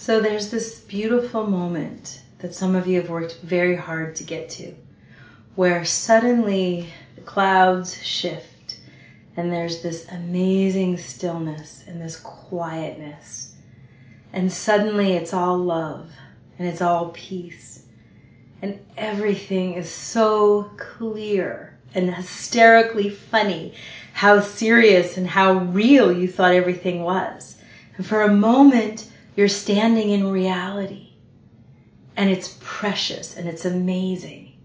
So there's this beautiful moment that some of you have worked very hard to get to, where suddenly the clouds shift and there's this amazing stillness and this quietness. And suddenly it's all love and it's all peace. And everything is so clear and hysterically funny how serious and how real you thought everything was. And for a moment, you're standing in reality. And it's precious and it's amazing.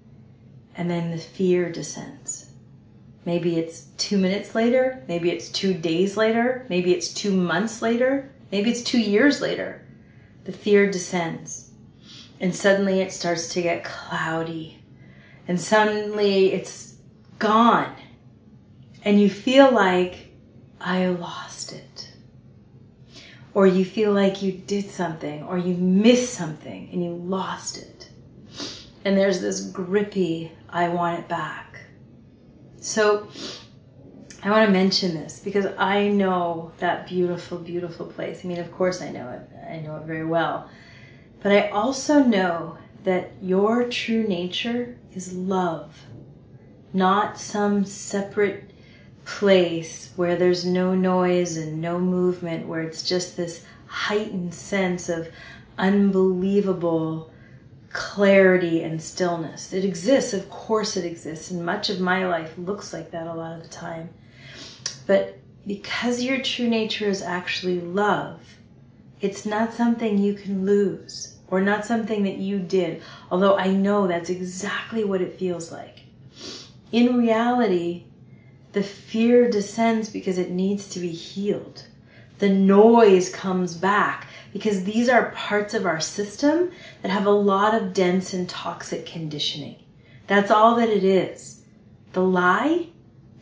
And then the fear descends. Maybe it's 2 minutes later. Maybe it's 2 days later. Maybe it's 2 months later. Maybe it's 2 years later. The fear descends. And suddenly it starts to get cloudy. And suddenly it's gone. And you feel like, I lost it. Or you feel like you did something, or you missed something, and you lost it. And there's this grippy, I want it back. So I want to mention this because I know that beautiful, beautiful place. I mean, of course I know it. I know it very well. But I also know that your true nature is love, not some separate place where there's no noise and no movement, where it's just this heightened sense of unbelievable clarity and stillness. It exists, of course it exists, and much of my life looks like that a lot of the time. But because your true nature is actually love, it's not something you can lose or not something that you did, although I know that's exactly what it feels like. In reality, the fear descends because it needs to be healed. The noise comes back because these are parts of our system that have a lot of dense and toxic conditioning. That's all that it is. The lie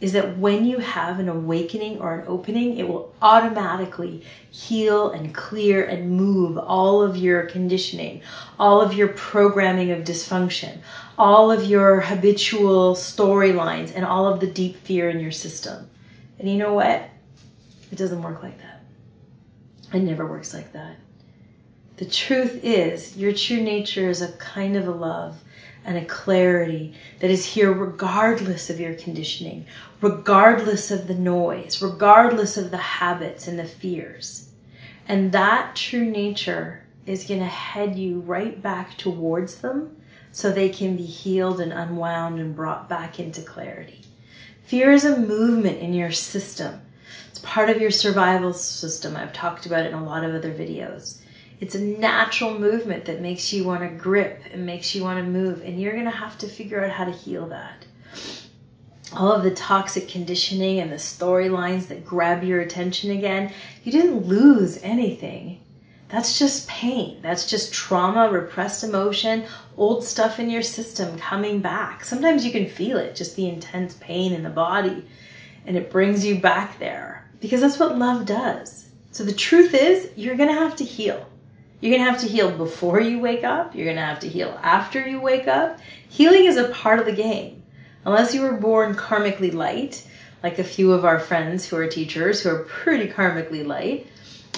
is that when you have an awakening or an opening, it will automatically heal and clear and move all of your conditioning, all of your programming of dysfunction, all of your habitual storylines, and all of the deep fear in your system. And you know what? It doesn't work like that. It never works like that. The truth is, your true nature is a kind of a love and a clarity that is here regardless of your conditioning, regardless of the noise, regardless of the habits and the fears. And that true nature is going to head you right back towards them so they can be healed and unwound and brought back into clarity. Fear is a movement in your system. It's part of your survival system. I've talked about it in a lot of other videos. It's a natural movement that makes you want to grip and makes you want to move. And you're going to have to figure out how to heal that. All of the toxic conditioning and the storylines that grab your attention again, you didn't lose anything. That's just pain. That's just trauma, repressed emotion, old stuff in your system coming back. Sometimes you can feel it, just the intense pain in the body. And it brings you back there because that's what love does. So the truth is, you're going to have to heal. You're going to have to heal before you wake up. You're going to have to heal after you wake up. Healing is a part of the game. Unless you were born karmically light, like a few of our friends who are teachers who are pretty karmically light,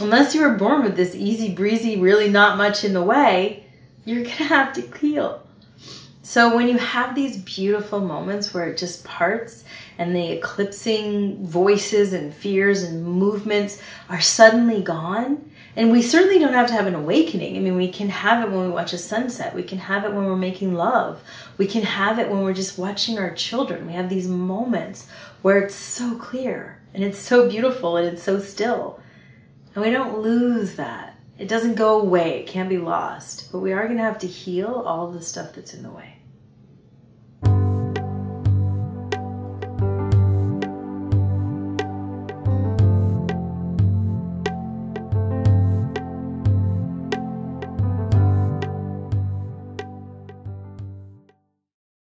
unless you were born with this easy breezy, really not much in the way, you're going to have to heal. So when you have these beautiful moments where it just parts and the eclipsing voices and fears and movements are suddenly gone, and we certainly don't have to have an awakening. I mean, we can have it when we watch a sunset. We can have it when we're making love. We can have it when we're just watching our children. We have these moments where it's so clear and it's so beautiful and it's so still. And we don't lose that. It doesn't go away. It can't be lost. But we are going to have to heal all the stuff that's in the way.